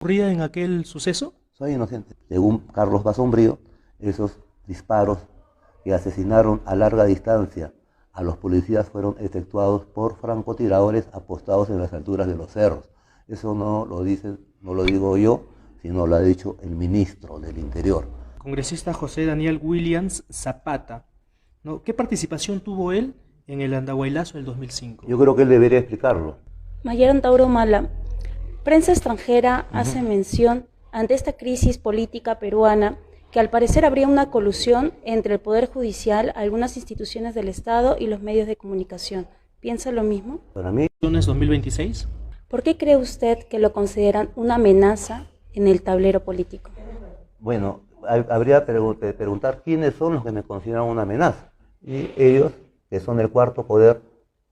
ocurría en aquel suceso? Soy inocente. Según Carlos Basombrío, esos disparos que asesinaron a larga distancia a los policías fueron efectuados por francotiradores apostados en las alturas de los cerros. Eso no lo digo yo, sino lo ha dicho el ministro del Interior. Congresista José Daniel Williams Zapata, ¿no? ¿Qué participación tuvo él en el Andahuaylazo del 2005? Yo creo que él debería explicarlo. Mayor Antauro Humala, prensa extranjera hace mención ante esta crisis política peruana que al parecer habría una colusión entre el Poder Judicial, algunas instituciones del Estado y los medios de comunicación. ¿Piensa lo mismo? Para mí, ¿Elecciones 2026? ¿Por qué cree usted que lo consideran una amenaza en el tablero político? bueno, habría que preguntar quiénes son los que me consideran una amenaza. Y ellos, que son el cuarto poder,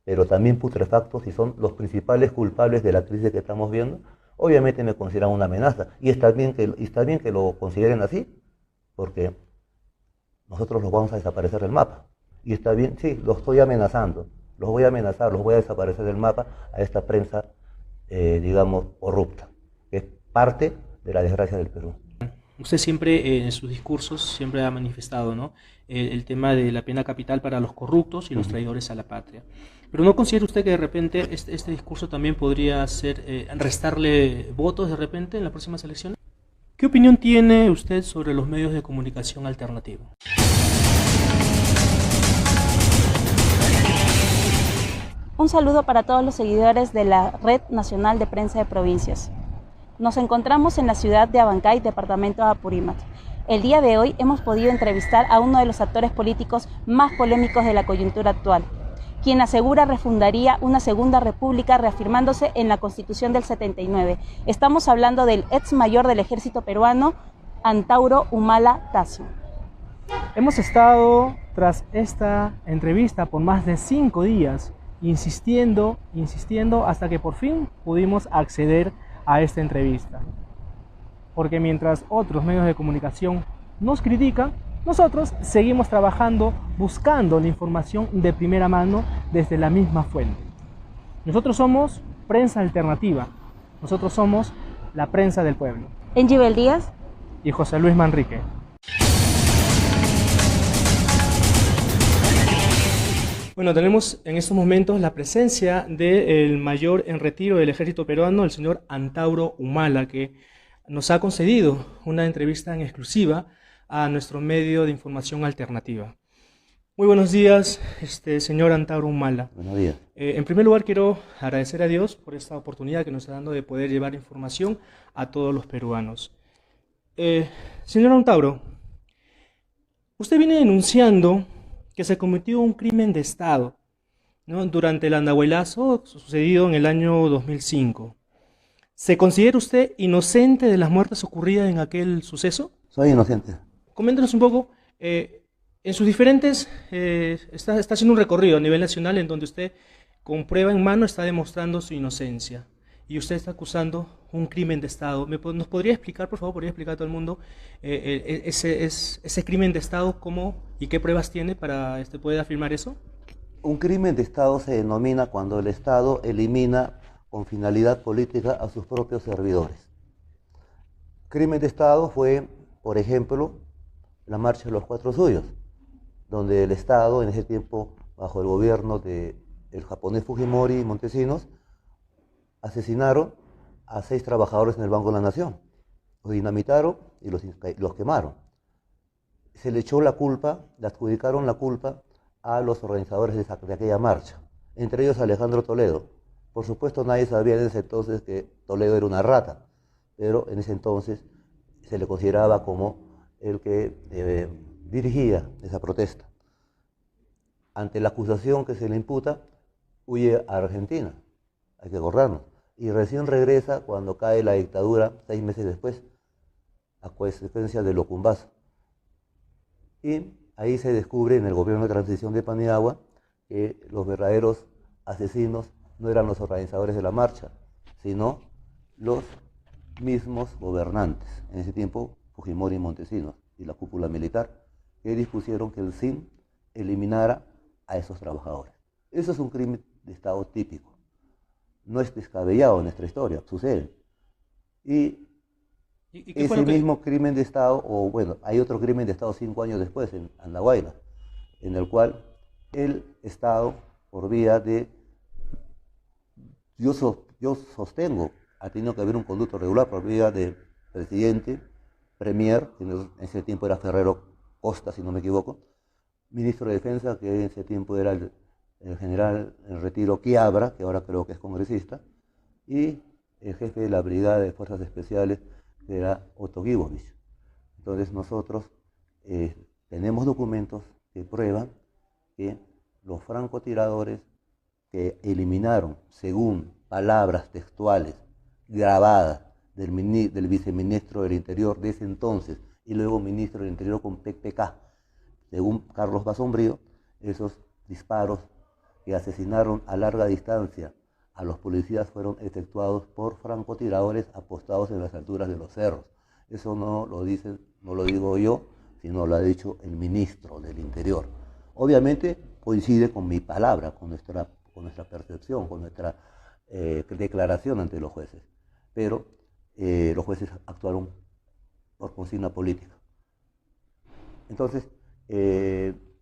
pero también putrefactos y son los principales culpables de la crisis que estamos viendo, obviamente me consideran una amenaza. Y está bien que lo consideren así, porque nosotros los vamos a desaparecer del mapa. Y está bien, sí, los estoy amenazando, los voy a amenazar, los voy a desaparecer del mapa a esta prensa, digamos, corrupta, que es parte de la desgracia del Perú. Usted siempre en sus discursos siempre ha manifestado, ¿no?, el tema de la pena capital para los corruptos y los traidores a la patria. Pero ¿no considera usted que de repente este discurso también podría ser restarle votos de repente en las próximas elecciones? ¿Qué opinión tiene usted sobre los medios de comunicación alternativos? Un saludo para todos los seguidores de la Red Nacional de Prensa de Provincias. Nos encontramos en la ciudad de Abancay, departamento de Apurímac. El día de hoy hemos podido entrevistar a uno de los actores políticos más polémicos de la coyuntura actual, quien asegura refundaría una segunda república reafirmándose en la Constitución del 79. Estamos hablando del ex mayor del ejército peruano, Antauro Humala Tasso. Hemos estado tras esta entrevista por más de 5 días, insistiendo hasta que por fin pudimos acceder a esta entrevista. Porque mientras otros medios de comunicación nos critican, nosotros seguimos trabajando buscando la información de primera mano desde la misma fuente. Nosotros somos prensa alternativa, nosotros somos la prensa del pueblo. Engibel Díaz y José Luis Manrique. Bueno, tenemos en estos momentos la presencia del mayor en retiro del ejército peruano, el señor Antauro Humala, que nos ha concedido una entrevista en exclusiva a nuestro medio de información alternativa. Muy buenos días, señor Antauro Humala. Buenos días. En primer lugar, quiero agradecer a Dios por esta oportunidad que nos está dando de poder llevar información a todos los peruanos. Señor Antauro, usted viene denunciando que se cometió un crimen de Estado, ¿no?, durante el Andahuaylazo sucedido en el año 2005. ¿Se considera usted inocente de las muertes ocurridas en aquel suceso? Soy inocente. Coméntenos un poco, en sus diferentes, está haciendo un recorrido a nivel nacional en donde usted con prueba en mano está demostrando su inocencia y usted está acusando un crimen de Estado. ¿Nos podría explicar, por favor, podría explicar a todo el mundo ese crimen de Estado, cómo y qué pruebas tiene para poder afirmar eso? Un crimen de Estado se denomina cuando el Estado elimina con finalidad política a sus propios servidores. Crimen de Estado fue, por ejemplo, la Marcha de los Cuatro Suyos, donde el Estado, en ese tiempo, bajo el gobierno del japonés Fujimori y Montesinos, asesinaron a 6 trabajadores en el Banco de la Nación. Los dinamitaron y los quemaron. Se le echó la culpa, le adjudicaron la culpa a los organizadores de aquella marcha, entre ellos Alejandro Toledo. Por supuesto, nadie sabía en ese entonces que Toledo era una rata, pero en ese entonces se le consideraba como el que dirigía esa protesta. Ante la acusación que se le imputa, huye a Argentina, hay que acordarnos, y recién regresa cuando cae la dictadura 6 meses después, a consecuencia del Locumbazo. Y ahí se descubre en el gobierno de transición de Paniagua que los verdaderos asesinos no eran los organizadores de la marcha, sino los mismos gobernantes, en ese tiempo Fujimori y Montesinos, y la cúpula militar, que dispusieron que el SIN eliminara a esos trabajadores. Eso es un crimen de Estado típico. No es descabellado en nuestra historia, sucede. Y ¿Y qué fue Ese lo que...? mismo crimen de Estado, o bueno, hay otro crimen de Estado 5 años después, en Andahuaylas, en el cual el Estado, por vía de, yo sostengo, ha tenido que haber un conducto regular por vía de presidente, premier, que en ese tiempo era Ferrero Costa, si no me equivoco, ministro de Defensa, que en ese tiempo era el general en retiro Quiabra, que ahora creo que es congresista, y el jefe de la Brigada de Fuerzas Especiales, que era Otto Gibovich. Entonces nosotros tenemos documentos que prueban que los francotiradores que eliminaron, según palabras textuales grabadas del viceministro del Interior de ese entonces y luego ministro del Interior con PPK, según Carlos Basombrío, esos disparos que asesinaron a larga distancia a los policías fueron efectuados por francotiradores apostados en las alturas de los cerros. Eso no lo digo yo, sino lo ha dicho el ministro del Interior. Obviamente coincide con mi palabra, con nuestra percepción, con nuestra declaración ante los jueces. Pero los jueces actuaron por consigna política. Entonces,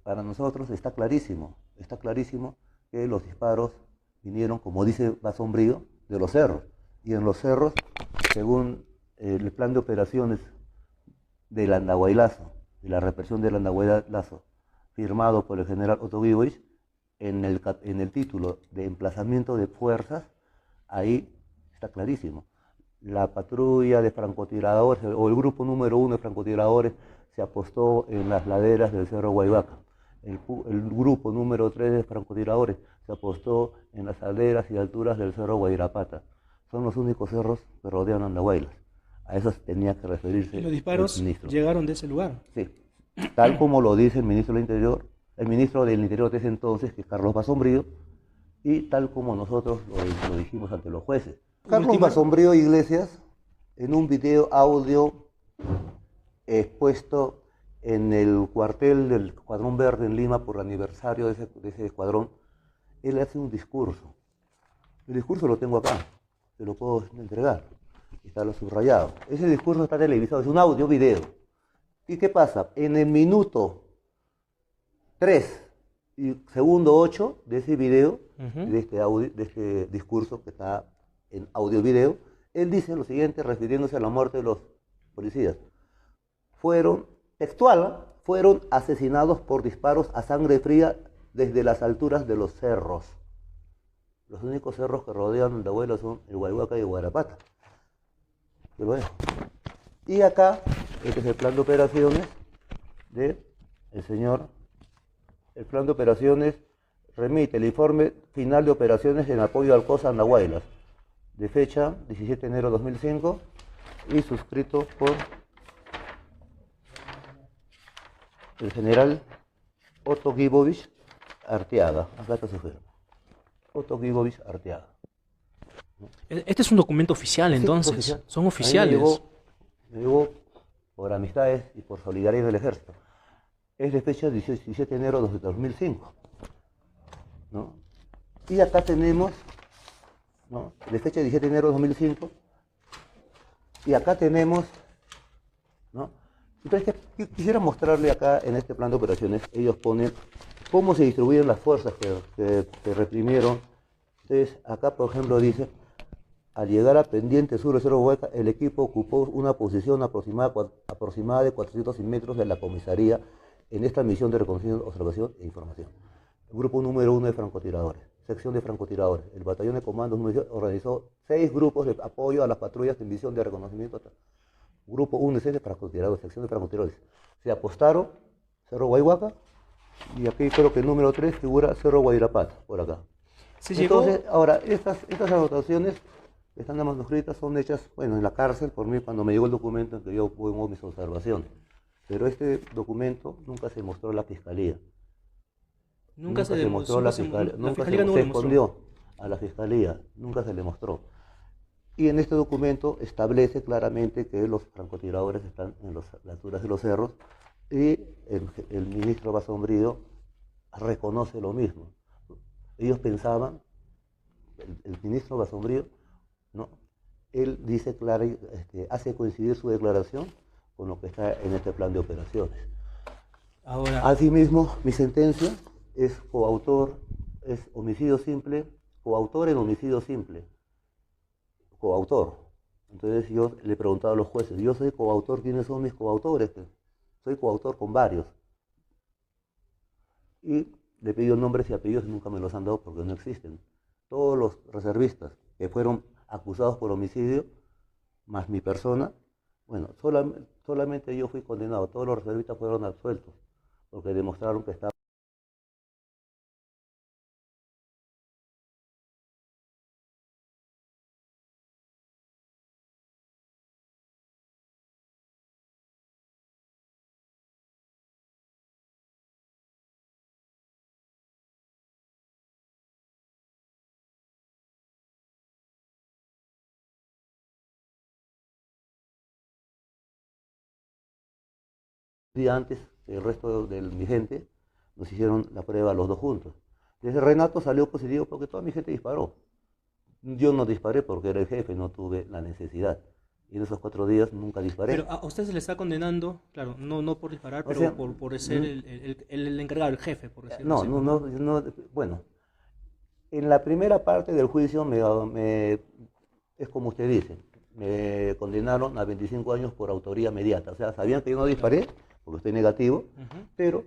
para nosotros está clarísimo que los disparos vinieron, como dice Basombrío, de los cerros. Y en los cerros, según el plan de operaciones del Andahuaylazo, y la represión del Andahuaylazo, firmado por el general Otto Gibovich, en el título de emplazamiento de fuerzas, ahí está clarísimo. La patrulla de francotiradores, o el grupo número 1 de francotiradores, se apostó en las laderas del Cerro Guaybaca. El grupo número 3 de francotiradores se apostó en las laderas y alturas del Cerro Guayrapata. Son los únicos cerros que rodean Andahuaylas. A esos tenía que referirse ¿Y los disparos el ministro. llegaron de ese lugar? Sí, tal como lo dice el ministro del Interior de ese entonces, que es Carlos Basombrío, y tal como nosotros lo dijimos ante los jueces. Carlos Basombrío Iglesias, en un video audio expuesto en el cuartel del Escuadrón Verde en Lima por el aniversario de ese escuadrón, él hace un discurso. El discurso lo tengo acá, te lo puedo entregar, está lo subrayado. Ese discurso está televisado, es un audio video. ¿Y qué pasa? En el minuto 3 y segundo 8 de ese video, de este discurso que está en audio-video, él dice lo siguiente, refiriéndose a la muerte de los policías. Fueron asesinados por disparos a sangre fría desde las alturas de los cerros. Los únicos cerros que rodean Andahuaylas son el Guayhuaca y el Guarapata. Y acá, este es el plan de operaciones del señor. El plan de operaciones remite el informe final de operaciones en apoyo al COSA Andahuaylas, de fecha 17 de enero de 2005 y suscrito por el general Otto Gibovich Arteaga. Acá está su firma. Otto Gibovich Arteaga. Este es un documento oficial, entonces. Sí, oficial. Son oficiales. Me llegó por amistades y por solidaridad del ejército. Es de fecha 17 de enero de 2005. ¿No? Y acá tenemos, ¿no?, de fecha 17 de enero de 2005. Y acá tenemos, ¿no? Entonces, quisiera mostrarle acá en este plan de operaciones, ellos ponen cómo se distribuyen las fuerzas que reprimieron. Entonces, acá, por ejemplo, dice, al llegar a pendiente sur de Cerro Hueca, el equipo ocupó una posición aproximada de 400 metros de la comisaría en esta misión de reconocimiento, observación e información. El grupo número 1 de francotiradores, sección de francotiradores, el batallón de comandos organizó 6 grupos de apoyo a las patrullas en misión de reconocimiento. Grupo 1 de francotiradores, sección de francotiradores. Se apostaron Cerro Guayhuaca y aquí creo que el número 3 figura Cerro Guayrapata, por acá. Entonces, ahora, estas anotaciones que están manuscritas son hechas, bueno, en la cárcel por mí cuando me llegó el documento en que yo pongo mis observaciones. Pero este documento nunca se mostró a la fiscalía. Nunca se demostró a la fiscalía. Nunca se escondió a la fiscalía. Nunca se le mostró. Y en este documento establece claramente que los francotiradores están en las alturas de los cerros y el ministro Basombrío reconoce lo mismo. Ellos pensaban, el ministro Basombrío, ¿no?, él dice hace coincidir su declaración con lo que está en este plan de operaciones. Ahora, Asimismo, mi sentencia es coautor, es homicidio simple, coautor en homicidio simple, coautor. Entonces yo le he preguntado a los jueces, yo soy coautor, ¿quiénes son mis coautores? Soy coautor con varios. Y le he pedido nombres y apellidos y nunca me los han dado porque no existen. Todos los reservistas que fueron acusados por homicidio, más mi persona, bueno, solamente yo fui condenado, todos los reservistas fueron absueltos, porque demostraron que estaba... día antes, el resto de mi gente nos hicieron la prueba los dos juntos. Desde Renato salió positivo porque toda mi gente disparó. Yo no disparé porque era el jefe, no tuve la necesidad. Y en esos 4 días nunca disparé. pero a usted se le está condenando, claro, no por disparar, O pero sea, por ser el encargado, el jefe, por decirlo no, así. bueno, en la primera parte del juicio es como usted dice, me condenaron a 25 años por autoría mediata. O sea, sabían que yo no disparé, porque estoy negativo, pero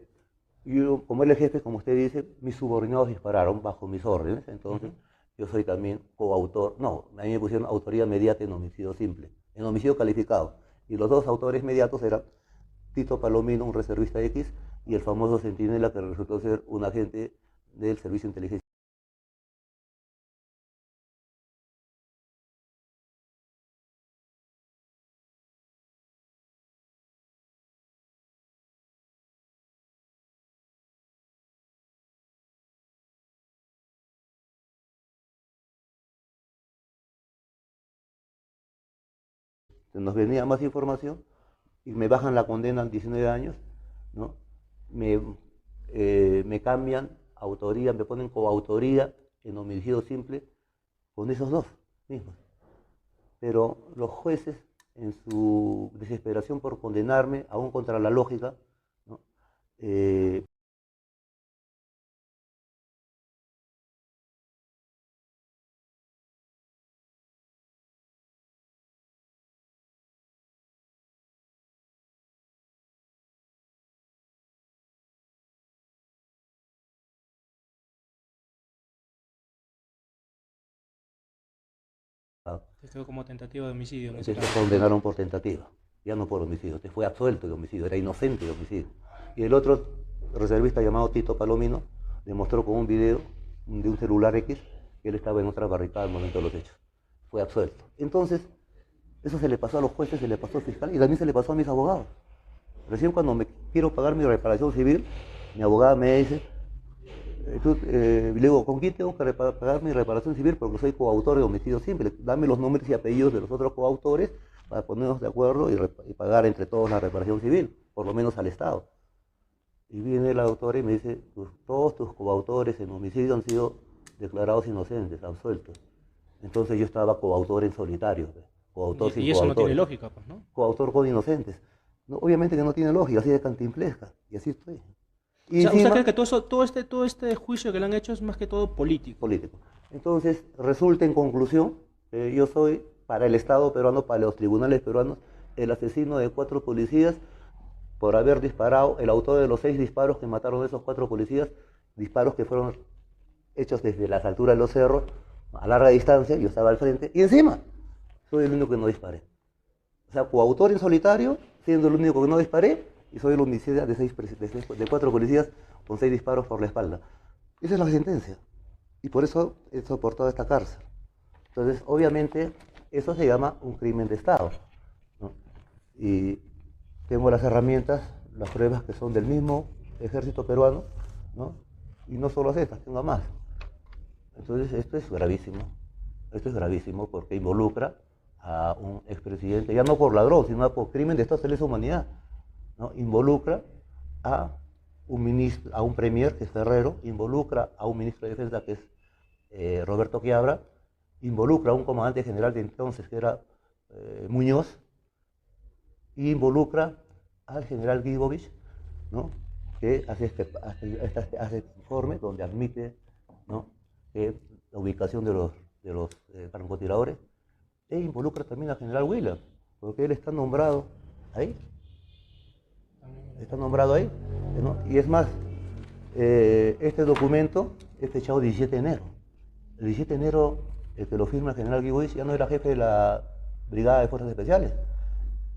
yo, como él es jefe, como usted dice, mis subordinados dispararon bajo mis órdenes, entonces yo soy también coautor. No, a mí me pusieron autoría mediata en homicidio simple, en homicidio calificado. Y los dos autores mediatos eran Tito Palomino, un reservista X, y el famoso Centinela, que resultó ser un agente del Servicio de Inteligencia. Nos venía más información y me bajan la condena a 19 años, ¿no? Me cambian autoría, me ponen coautoría en homicidio simple con esos dos mismos. Pero los jueces, en su desesperación por condenarme, aún contra la lógica, ¿no? Se quedó como tentativa de homicidio en ese Entonces caso. lo condenaron por tentativa, ya no por homicidio. Te fue absuelto de homicidio, era inocente de homicidio. Y el otro reservista llamado Tito Palomino demostró con un video de un celular X que él estaba en otra barricada al momento de los hechos. Fue absuelto. Entonces, eso se le pasó a los jueces, se le pasó al fiscal y también se le pasó a mis abogados. Recién cuando me quiero pagar mi reparación civil, mi abogada me dice, le digo, ¿con quién tengo que pagar mi reparación civil? Porque soy coautor de homicidio simple. Dame los nombres y apellidos de los otros coautores para ponernos de acuerdo y pagar entre todos la reparación civil, por lo menos al Estado. Y viene la doctora y me dice, todos tus coautores en homicidio han sido declarados inocentes, absueltos. Entonces yo estaba coautor en solitario, coautor sin Y eso no tiene coautores. lógica, pues, ¿no? Coautor con inocentes. No, obviamente que no tiene lógica, así de cantinflesca, y así estoy. O Y sea, ¿usted encima, cree que todo este juicio que le han hecho es más que todo político? político. Entonces, resulta en conclusión, yo soy para el Estado peruano, para los tribunales peruanos, el asesino de 4 policías por haber disparado, el autor de los 6 disparos que mataron a esos 4 policías, disparos que fueron hechos desde las alturas de los cerros, a larga distancia, yo estaba al frente, y encima, soy el único que no disparé. O sea, coautor en solitario, siendo el único que no disparé, y soy el homicida de 4 policías con 6 disparos por la espalda. Esa es la sentencia. Y por eso he soportado esta cárcel. Entonces, obviamente, eso se llama un crimen de Estado, ¿no? Y tengo las herramientas, las pruebas que son del mismo ejército peruano, ¿no? Y no solo estas, tengo más. Entonces, esto es gravísimo. Esto es gravísimo porque involucra a un expresidente, ya no por ladrón, sino por crimen de Estado de lesa humanidad, ¿no? Involucra a un ministro, a un premier, que es Ferrero, involucra a un ministro de Defensa, que es Roberto Quiabra, involucra a un comandante general de entonces que era Muñoz, y involucra al general Guibovich, ¿no? Que hace este informe donde admite, ¿no?, que la ubicación de los francotiradores, e involucra también al general Williams, porque él está nombrado ahí, ¿no? Y es más, este documento es fechado 17 de enero. El 17 de enero, el que lo firma el general Guibovich ya no era jefe de la Brigada de Fuerzas Especiales.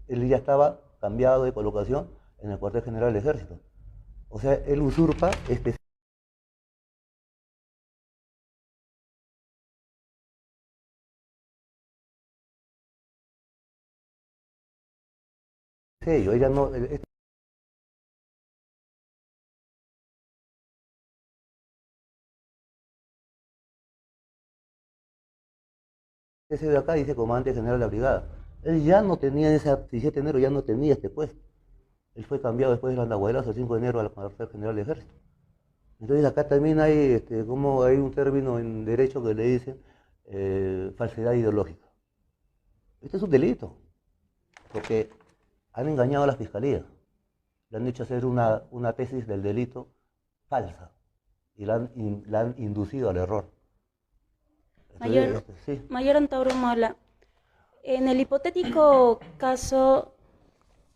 Él ya estaba cambiado de colocación en el cuartel general del Ejército. O sea, él usurpa este sello. Ella no, ese de acá dice comandante general de la brigada. Él ya no tenía, ese 17 de enero ya no tenía este puesto. Él fue cambiado después del andahuaylazo el 5 de enero al cuartel general de ejército. Entonces acá también hay, como hay un término en derecho que le dicen falsedad ideológica. Este es un delito, porque han engañado a la fiscalía. Le han hecho hacer una tesis del delito falsa y la han inducido al error. Mayor, Sí. Mayor Antauro Mola, en el hipotético caso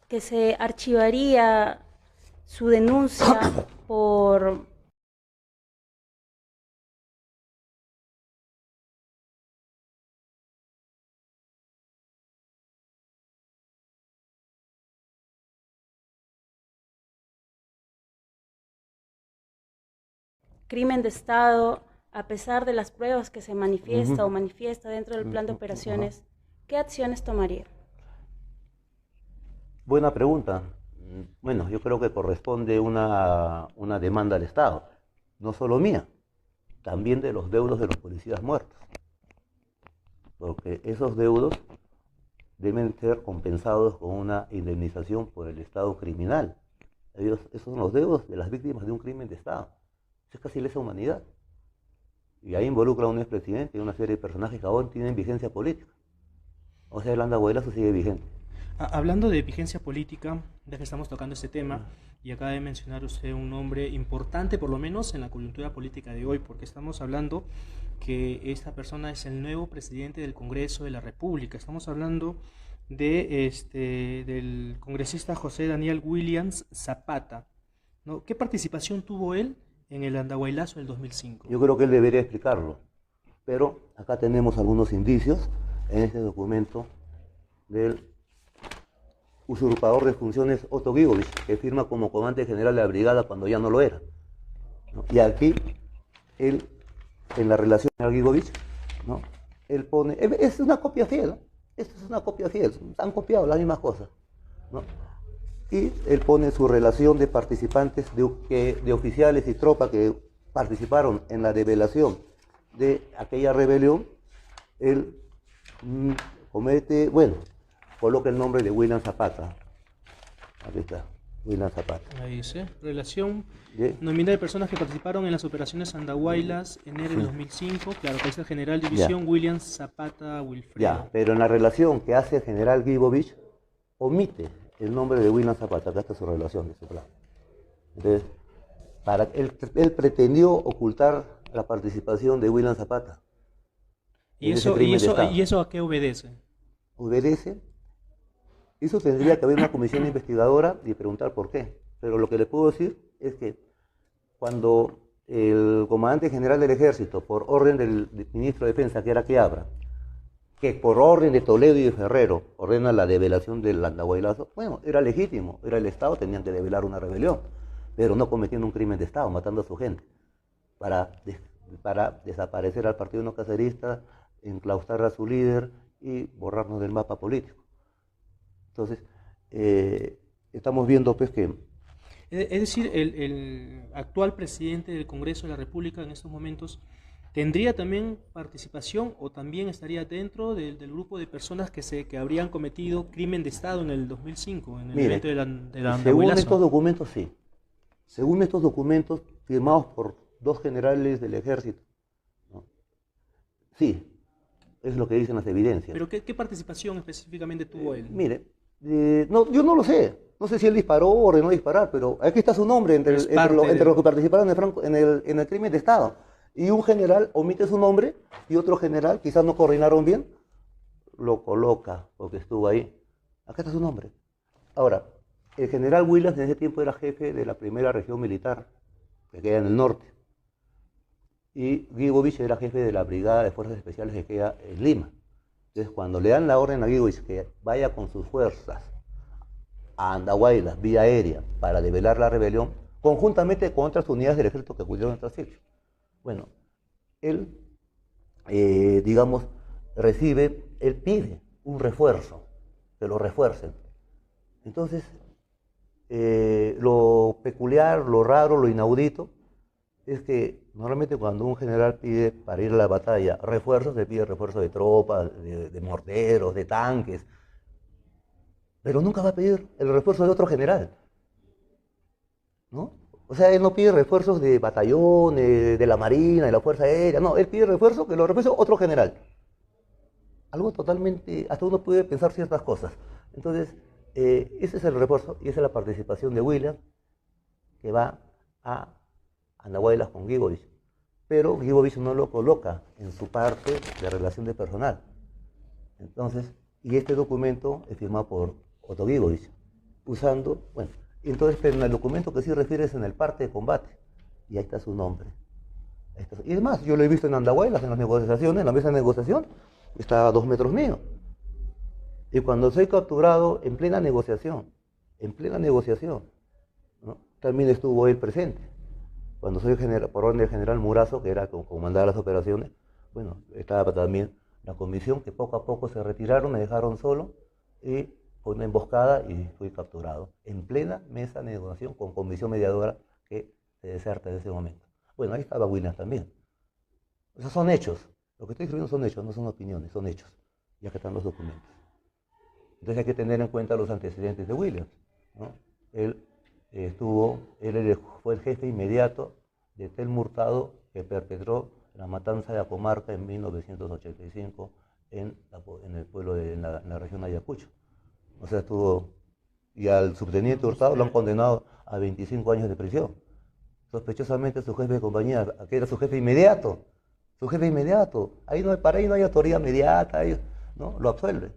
que se archivaría su denuncia por crimen de Estado, a pesar de las pruebas que se manifiesta o manifiesta dentro del plan de operaciones, ¿qué acciones tomaría? Buena pregunta. Bueno, yo creo que corresponde una demanda al Estado, no solo mía, también de los deudos de los policías muertos, porque esos deudos deben ser compensados con una indemnización por el Estado criminal. Esos son los deudos de las víctimas de un crimen de Estado. Eso es casi lesa humanidad. Y ahí involucra a un expresidente y una serie de personajes que aún tienen vigencia política. O sea, el andahuaylazo sigue vigente. Hablando de vigencia política, ya que estamos tocando este tema, y acaba de mencionar usted un nombre importante, por lo menos en la coyuntura política de hoy, porque estamos hablando que esta persona es el nuevo presidente del Congreso de la República. Estamos hablando del congresista José Daniel Williams Zapata, ¿no? ¿Qué participación tuvo él en el andahuaylazo del 2005? Yo creo que él debería explicarlo, pero acá tenemos algunos indicios en este documento del usurpador de funciones Otto Guibovich, que firma como comandante general de la brigada cuando ya no lo era, ¿no? Y aquí, él, en la relación con Guibovich, ¿no?, él pone, es una copia fiel, ¿no? Esto es una copia fiel, han copiado las mismas cosas, ¿no? Y él pone su relación de participantes, de oficiales y tropas que participaron en la develación de aquella rebelión. Él coloca el nombre de William Zapata. Aquí está, William Zapata. Ahí dice, relación nominal de personas que participaron en las operaciones Andahuaylas, enero de 2005, claro, que es el general división William Zapata Wilfredo. Ya, pero en la relación que hace el general Guibovich, omite el nombre de William Zapata. Acá está su relación de su plan. Entonces, él pretendió ocultar la participación de William Zapata. ¿Y eso a qué obedece? Obedece. Eso tendría que haber una comisión investigadora y preguntar por qué. Pero lo que le puedo decir es que cuando el comandante general del ejército, por orden del ministro de Defensa, que era Quiabra, que por orden de Toledo y de Ferrero ordena la develación del andahuaylazo, bueno, era legítimo, era el Estado, tenían que develar una rebelión, pero no cometiendo un crimen de Estado, matando a su gente, para desaparecer al partido no cacerista, enclaustrar a su líder y borrarnos del mapa político. Entonces, estamos viendo pues que... Es decir, el actual presidente del Congreso de la República en estos momentos ¿tendría también participación o también estaría dentro del grupo de personas que habrían cometido crimen de Estado en el 2005, en el evento del andahuaylazo? Según estos documentos, sí. Según estos documentos firmados por dos generales del ejército, ¿no?, sí. Es lo que dicen las evidencias. ¿Pero qué participación específicamente tuvo él? Mire, no, yo no lo sé. No sé si él disparó o ordenó disparar, pero aquí está su nombre entre los que participaron en el crimen de Estado. Y un general omite su nombre y otro general, quizás no coordinaron bien, lo coloca porque estuvo ahí. Acá está su nombre. Ahora, el general Williams en ese tiempo era jefe de la primera región militar, que queda en el norte. Y Guibovich era jefe de la brigada de fuerzas especiales que queda en Lima. Entonces, cuando le dan la orden a Guibovich que vaya con sus fuerzas a Andahuayla, vía aérea, para develar la rebelión, conjuntamente con otras unidades del ejército que acudieron al trashecho. Bueno, él, digamos, él pide un refuerzo, que lo refuercen. Entonces, lo peculiar, lo raro, lo inaudito, es que normalmente cuando un general pide para ir a la batalla refuerzos, le pide refuerzos de tropas, de morteros, de tanques, pero nunca va a pedir el refuerzo de otro general, ¿no? O sea, él no pide refuerzos de batallones, de la Marina, de la Fuerza Aérea, no, él pide refuerzo que lo refuerce otro general. Algo totalmente, hasta uno puede pensar ciertas cosas. Entonces, ese es el refuerzo y esa es la participación de Williams, que va a Andahuaylas con Guibovich. Pero Guibovich no lo coloca en su parte de relación de personal. Entonces, y este documento es firmado por Otto Guibovich, usando, bueno, entonces, pero en el documento que sí refiere es en el parte de combate, y ahí está su nombre. Y además, yo lo he visto en Andahuaylas, en las negociaciones, en la mesa de negociación, está a 2 metros mío. Y cuando soy capturado en plena negociación, ¿no? También estuvo él presente. Cuando soy por orden del general Murazo, que era comandaba las operaciones, bueno, estaba también la comisión, que poco a poco se retiraron, me dejaron solo, y fue una emboscada y fui capturado. En plena mesa de negociación con comisión mediadora que se deserta en ese momento. Bueno, ahí estaba Williams también. Esos son hechos. Lo que estoy escribiendo son hechos, no son opiniones, son hechos. Ya que están los documentos. Entonces hay que tener en cuenta los antecedentes de Williams, ¿no? Él fue el jefe inmediato de Tel Murtado, que perpetró la matanza de Apomarca en 1985 en el pueblo en la región de Ayacucho. O sea, y al subteniente Hurtado lo han condenado a 25 años de prisión. Sospechosamente su jefe de compañía, que era su jefe inmediato, para ahí no hay autoridad inmediata, ¿no? Lo absuelve.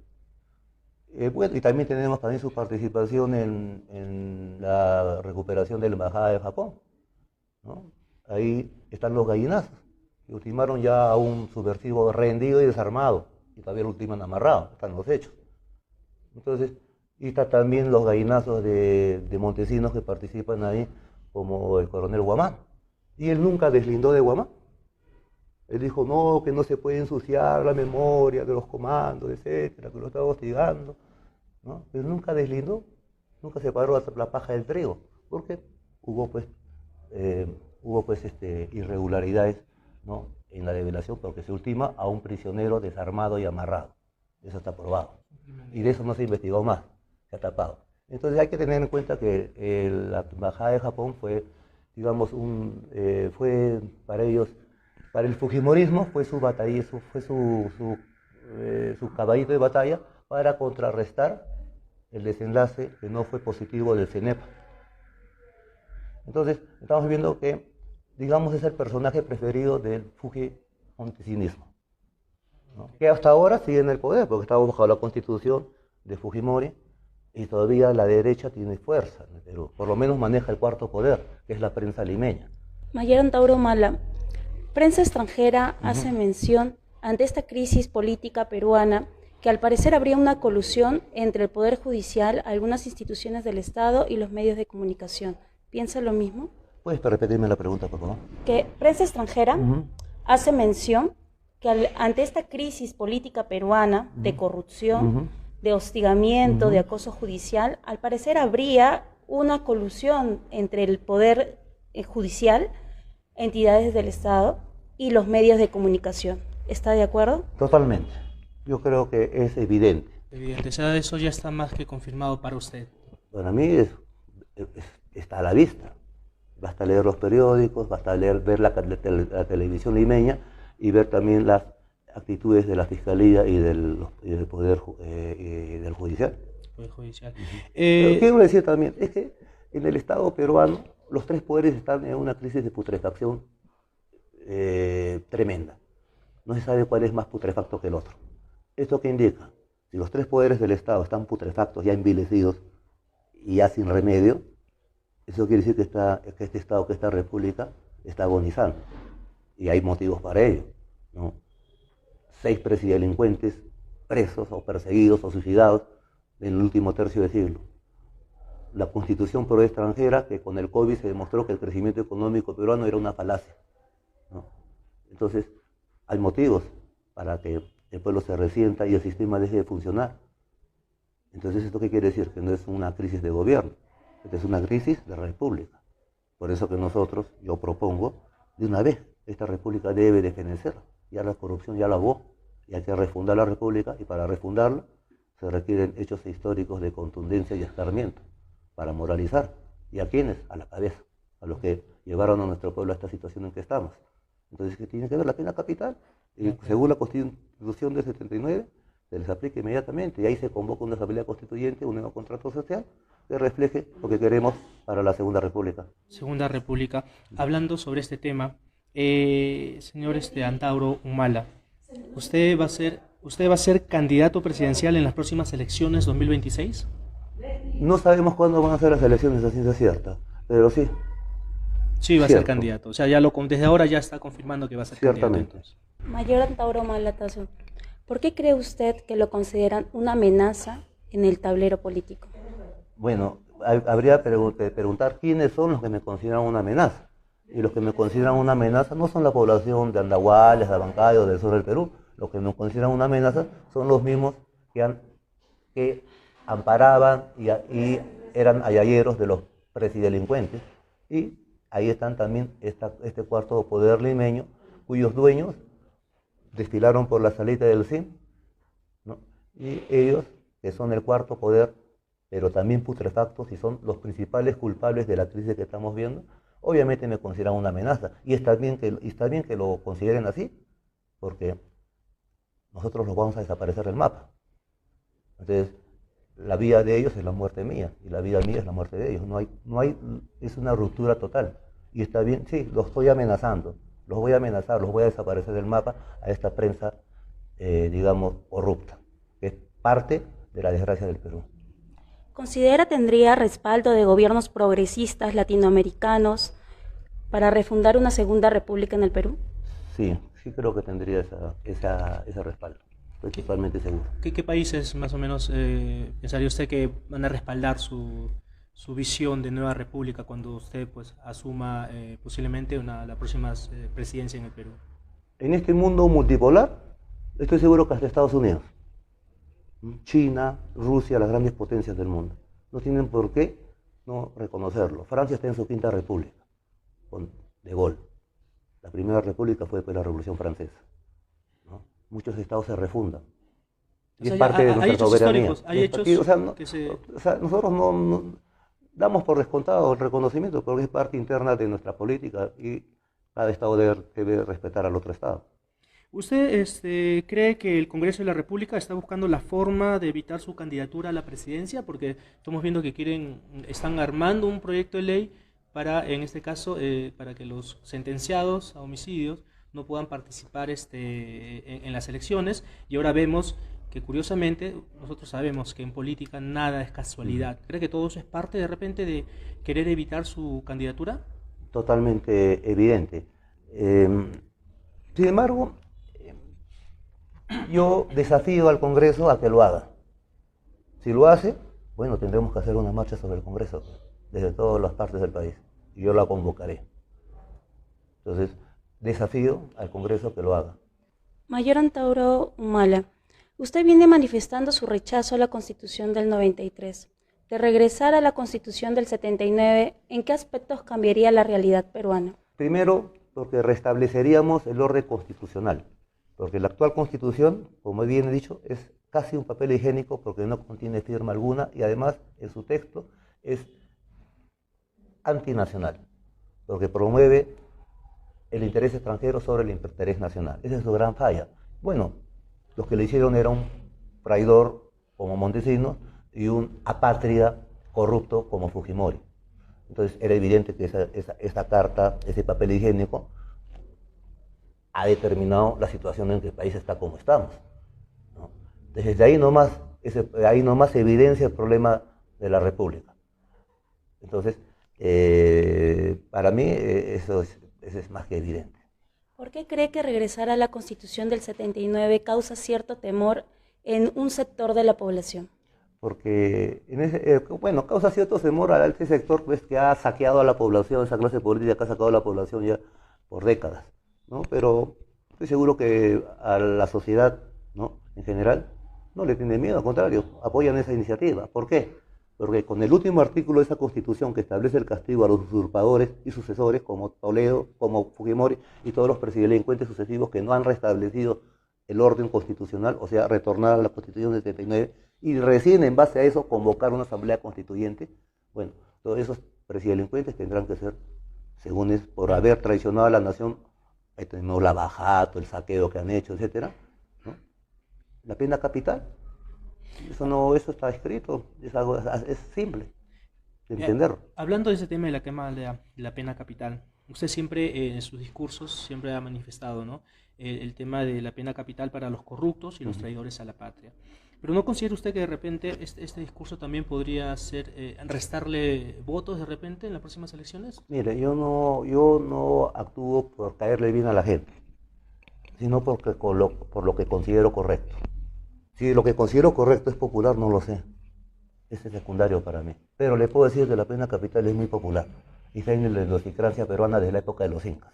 Bueno, y también tenemos su participación en la recuperación de la embajada de Japón, ¿no? Ahí están los gallinazos, que ultimaron ya a un subversivo rendido y desarmado, y todavía lo ultiman amarrado, están los hechos. Entonces, y está también los gallinazos de Montesinos que participan ahí, como el coronel Guamán. Y él nunca deslindó de Guamán. Él dijo, no, que no se puede ensuciar la memoria de los comandos, etcétera, que lo estaba hostigando, ¿no? Pero nunca deslindó, nunca separó la paja del trigo, porque hubo irregularidades, ¿no? En la develación, porque se ultima a un prisionero desarmado y amarrado. Eso está probado. Y de eso no se investigó más, se ha tapado. Entonces hay que tener en cuenta que la embajada de Japón fue, digamos, fue para ellos, para el fujimorismo fue su batalla, fue su caballito de batalla para contrarrestar el desenlace que no fue positivo del CENEPA. Entonces, estamos viendo que, digamos, es el personaje preferido del fujimontesinismo, ¿no? Que hasta ahora sigue en el poder, porque estamos bajo la constitución de Fujimori y todavía la derecha tiene fuerza en el Perú. Por lo menos maneja el cuarto poder, que es la prensa limeña. Mayer Antauro Humala, prensa extranjera hace mención ante esta crisis política peruana que al parecer habría una colusión entre el Poder Judicial, algunas instituciones del Estado y los medios de comunicación. ¿Piensa lo mismo? ¿Puedes repetirme la pregunta, por favor? Que prensa extranjera hace mención que ante esta crisis política peruana de corrupción, de hostigamiento, de acoso judicial, al parecer habría una colusión entre el Poder Judicial, entidades del Estado y los medios de comunicación. ¿Está de acuerdo? Totalmente. Yo creo que es evidente. Evidente, o sea, eso ya está más que confirmado para usted. Para mí está a la vista. Basta leer los periódicos, basta ver la televisión limeña y ver también las actitudes de la Fiscalía y del Poder y del Judicial. Poder Judicial. Pero quiero decir también, es que en el Estado peruano los tres poderes están en una crisis de putrefacción tremenda. No se sabe cuál es más putrefacto que el otro. ¿Esto qué indica? Si los tres poderes del Estado están putrefactos, ya envilecidos y ya sin remedio, eso quiere decir que este Estado, que esta República, está agonizando. Y hay motivos para ello, ¿no? 6 presidelincuentes presos o perseguidos o suicidados en el último tercio de siglo. La Constitución pro extranjera, que con el COVID se demostró que el crecimiento económico peruano era una falacia, ¿no? Entonces, hay motivos para que el pueblo se resienta y el sistema deje de funcionar. Entonces, ¿esto qué quiere decir? Que no es una crisis de gobierno, esta es una crisis de república. Por eso que yo propongo, de una vez, esta república debe de fenecer. Ya la corrupción ya la hubo, y hay que refundar la república, y para refundarla se requieren hechos históricos de contundencia y escarmiento, para moralizar. ¿Y a quiénes? A la cabeza, a los que llevaron a nuestro pueblo a esta situación en que estamos. Entonces, ¿qué tiene que ver la pena capital? Y según la Constitución del 79, se les aplica inmediatamente, y ahí se convoca una asamblea constituyente, un nuevo contrato social, que refleje lo que queremos para la Segunda República. Segunda República. Hablando sobre este tema, señor Antauro Humala, ¿usted va a ser candidato presidencial en las próximas elecciones 2026? No sabemos cuándo van a ser las elecciones, a ciencia cierta, pero sí. Sí, va a ser candidato. O sea, desde ahora ya está confirmando que va a ser candidato. Entonces. Mayor Antauro Humala Tazo, ¿por qué cree usted que lo consideran una amenaza en el tablero político? Bueno, habría que preguntar quiénes son los que me consideran una amenaza. Y los que me consideran una amenaza no son la población de Andahuaylas, de Abancay o del sur del Perú. Los que nos consideran una amenaza son los mismos que amparaban y eran ayayeros de los presidelincuentes. Y ahí están también este cuarto poder limeño, cuyos dueños desfilaron por la salita del CIM, ¿no? Y ellos, que son el cuarto poder, pero también putrefactos y son los principales culpables de la crisis que estamos viendo, obviamente me consideran una amenaza. Y está bien que lo consideren así, porque nosotros los vamos a desaparecer del mapa. Entonces, la vida de ellos es la muerte mía, y la vida mía es la muerte de ellos. Es una ruptura total. Y está bien, sí, los estoy amenazando, los voy a amenazar, los voy a desaparecer del mapa a esta prensa, digamos, corrupta, que es parte de la desgracia del Perú. ¿Considera tendría respaldo de gobiernos progresistas latinoamericanos para refundar una segunda república en el Perú? Sí creo que tendría ese respaldo. Estoy totalmente seguro. ¿Qué países más o menos pensaría usted que van a respaldar su visión de nueva república cuando usted pues asuma posiblemente la próxima presidencia en el Perú? En este mundo multipolar, estoy seguro que hasta Estados Unidos, China, Rusia, las grandes potencias del mundo, no tienen por qué no reconocerlo. Francia está en su quinta república, con De Gaulle. La primera república fue después de la Revolución Francesa, ¿no? Muchos estados se refundan. Y es parte de nuestra soberanía. Hay hechos nosotros no damos por descontado el reconocimiento, porque es parte interna de nuestra política y cada estado debe respetar al otro estado. ¿Usted cree que el Congreso de la República está buscando la forma de evitar su candidatura a la presidencia? Porque estamos viendo que están armando un proyecto de ley para, en este caso, para que los sentenciados a homicidios no puedan participar en las elecciones, y ahora vemos que curiosamente nosotros sabemos que en política nada es casualidad. ¿Cree que todo eso es parte de repente de querer evitar su candidatura? Totalmente evidente. Sin embargo, yo desafío al Congreso a que lo haga. Si lo hace, bueno, tendremos que hacer una marcha sobre el Congreso desde todas las partes del país, y yo la convocaré. Entonces, desafío al Congreso que lo haga. Mayor Antauro Humala, usted viene manifestando su rechazo a la Constitución del 93. De regresar a la Constitución del 79, ¿en qué aspectos cambiaría la realidad peruana? Primero, porque restableceríamos el orden constitucional, porque la actual Constitución, como bien he dicho, es casi un papel higiénico porque no contiene firma alguna y además en su texto es antinacional, porque promueve el interés extranjero sobre el interés nacional. Esa es su gran falla. Bueno, los que le hicieron era un traidor como Montesinos y un apátrida corrupto como Fujimori. Entonces era evidente que esa carta, ese papel higiénico, ha determinado la situación en que el país está como estamos, ¿no? Desde ahí nomás se evidencia el problema de la República. Entonces, para mí eso es más que evidente. ¿Por qué cree que regresar a la Constitución del 79 causa cierto temor en un sector de la población? Porque, bueno, causa cierto temor a este sector, pues, que ha saqueado a la población, esa clase política que ha sacado a la población ya por décadas, ¿no? Pero estoy seguro que a la sociedad, ¿no?, en general no le tiene miedo, al contrario, apoyan esa iniciativa. ¿Por qué? Porque con el último artículo de esa Constitución que establece el castigo a los usurpadores y sucesores, como Toledo, como Fujimori y todos los delincuentes sucesivos que no han restablecido el orden constitucional, o sea, retornar a la Constitución del 79, y recién en base a eso convocar una asamblea constituyente. Bueno, todos esos presidelincuentes tendrán que ser, según es, por haber traicionado a la nación, no la bajato, el saqueo que han hecho, etcétera, ¿no? La pena capital. Eso está escrito, es simple de entender. Hablando de ese tema de la quema de la pena capital, usted siempre en sus discursos siempre ha manifestado, ¿no?, el tema de la pena capital para los corruptos y los traidores a la patria. Pero ¿no considera usted que de repente este discurso también podría ser restarle votos de repente en las próximas elecciones? Mire, yo no actúo por caerle bien a la gente, sino por lo que considero correcto. Si lo que considero correcto es popular, no lo sé. Ese es secundario para mí. Pero le puedo decir que la pena capital es muy popular y está en la idiosincrasia peruana desde la época de los incas.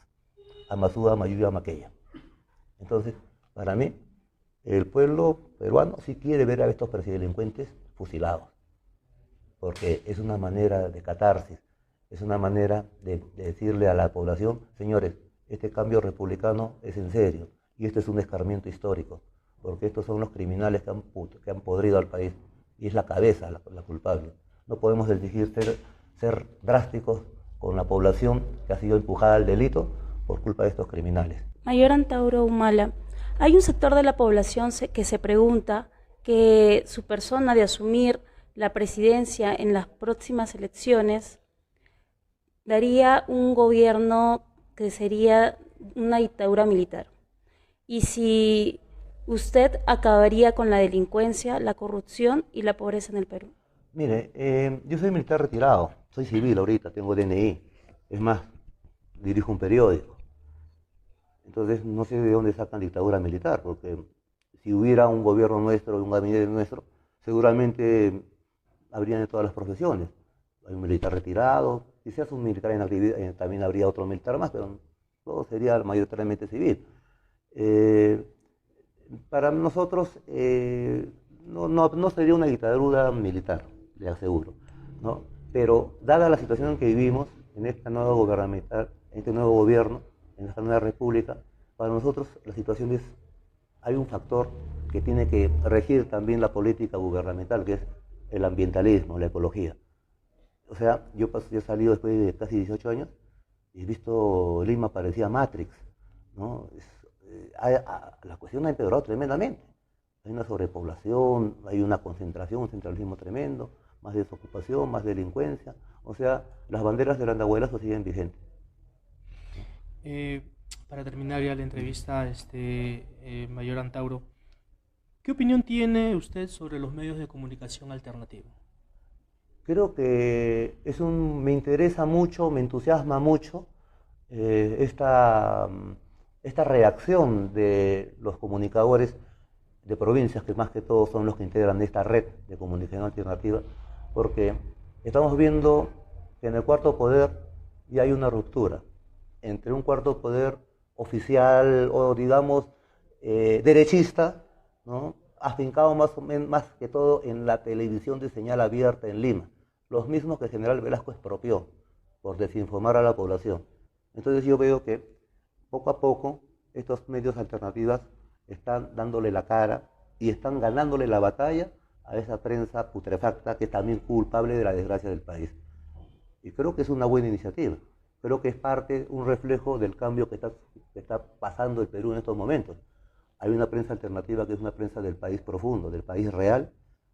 Amazúa, Mayuya, Maqueya. Entonces, para mí, el pueblo peruano sí quiere ver a estos presidelincuentes fusilados, porque es una manera de catarsis, es una manera de decirle a la población: señores, este cambio republicano es en serio y este es un escarmiento histórico, porque estos son los criminales que han podrido al país y es la cabeza la culpable. No podemos exigir ser drásticos con la población que ha sido empujada al delito por culpa de estos criminales. Mayor Antauro Humala, hay un sector de la población que se pregunta que su persona de asumir la presidencia en las próximas elecciones daría un gobierno que sería una dictadura militar. Y si usted acabaría con la delincuencia, la corrupción y la pobreza en el Perú. Mire, yo soy militar retirado, soy civil ahorita, tengo DNI, es más, dirijo un periódico. Entonces no sé de dónde sacan dictadura militar, porque si hubiera un gobierno nuestro, un gabinete nuestro, seguramente habrían de todas las profesiones. Hay un militar retirado, si se hace un militar en actividad, también habría otro militar más, pero todo sería mayoritariamente civil. Para nosotros no sería una dictadura militar, le aseguro, ¿no? Pero dada la situación en que vivimos, en esta nueva gubernamental, en este nuevo gobierno, en esta nueva república, para nosotros la situación es, hay un factor que tiene que regir también la política gubernamental, que es el ambientalismo, la ecología. O sea, yo he salido después de casi 18 años y he visto Lima parecía Matrix, ¿no? La cuestión ha empeorado tremendamente. Hay una sobrepoblación, hay una concentración, un centralismo tremendo, más desocupación, más delincuencia. O sea, las banderas del andahuelazo siguen vigentes. Para terminar ya la entrevista, Mayor Antauro, ¿qué opinión tiene usted sobre los medios de comunicación alternativos? Creo que me interesa mucho, me entusiasma mucho esta reacción de los comunicadores de provincias, que más que todo son los que integran esta red de comunicación alternativa, porque estamos viendo que en el cuarto poder ya hay una ruptura entre un cuarto poder oficial o, digamos, derechista, ¿no?, afincado más que todo en la televisión de señal abierta en Lima, los mismos que el general Velasco expropió por desinformar a la población. Entonces yo veo que poco a poco estos medios alternativos están dándole la cara y están ganándole la batalla a esa prensa putrefacta que es también culpable de la desgracia del país. Y creo que es una buena iniciativa. Creo que es un reflejo del cambio que está pasando el Perú en estos momentos. hay una prensa alternativa que es una prensa del país profundo, del país real,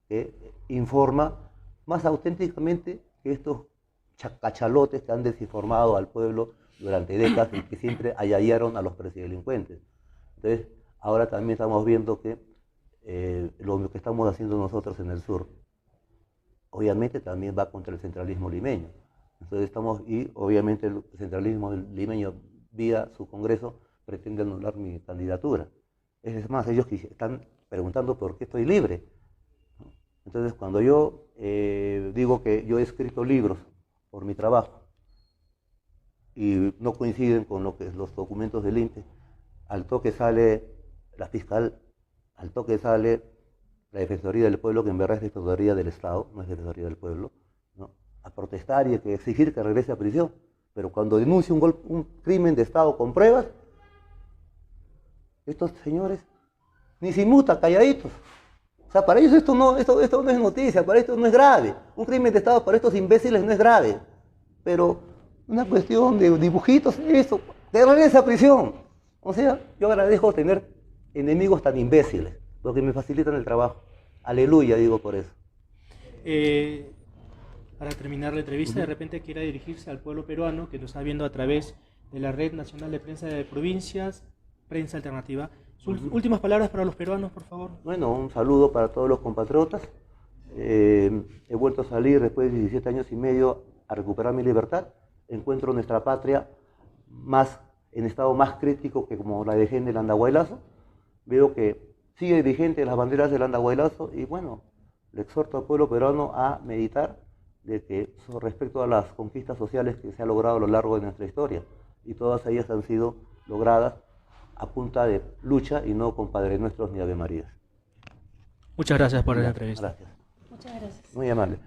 que informa más auténticamente que estos cachalotes que han desinformado al pueblo durante décadas y que siempre ayallaron a los presidelincuentes. Entonces, ahora también estamos viendo que lo que estamos haciendo nosotros en el sur, obviamente también va contra el centralismo limeño. Entonces obviamente el centralismo limeño, vía su congreso, pretende anular mi candidatura. Es más, ellos están preguntando por qué estoy libre. Entonces, cuando yo digo que yo he escrito libros por mi trabajo y no coinciden con los documentos del INPE, al toque sale la fiscal, al toque sale la Defensoría del Pueblo, que en verdad es Defensoría del Estado, no es Defensoría del Pueblo, ¿no?, a protestar y a exigir que regrese a prisión. Pero cuando denuncia un crimen de Estado con pruebas, estos señores ni se inmutan, calladitos. O sea, para ellos esto no es noticia, para esto no es grave. Un crimen de Estado para estos imbéciles no es grave. Pero una cuestión de dibujitos, eso, que regrese a prisión. O sea, yo agradezco tener enemigos tan imbéciles, porque me facilitan el trabajo. Aleluya, digo por eso. Para terminar la entrevista, de repente quiera dirigirse al pueblo peruano que lo está viendo a través de la Red Nacional de Prensa de Provincias, Prensa Alternativa. Sus últimas palabras para los peruanos, por favor. Bueno, un saludo para todos los compatriotas. He vuelto a salir después de 17 años y medio a recuperar mi libertad. Encuentro nuestra patria en estado más crítico que como la dejé en el Andahuaylazo. Veo que sigue vigente las banderas del Andahuaylazo y bueno, le exhorto al pueblo peruano a meditar de que respecto a las conquistas sociales que se han logrado a lo largo de nuestra historia, y todas ellas han sido logradas a punta de lucha y no con Padre Nuestros ni Ave Marías. Muchas gracias por la entrevista. Gracias. Muchas gracias. Muy amable.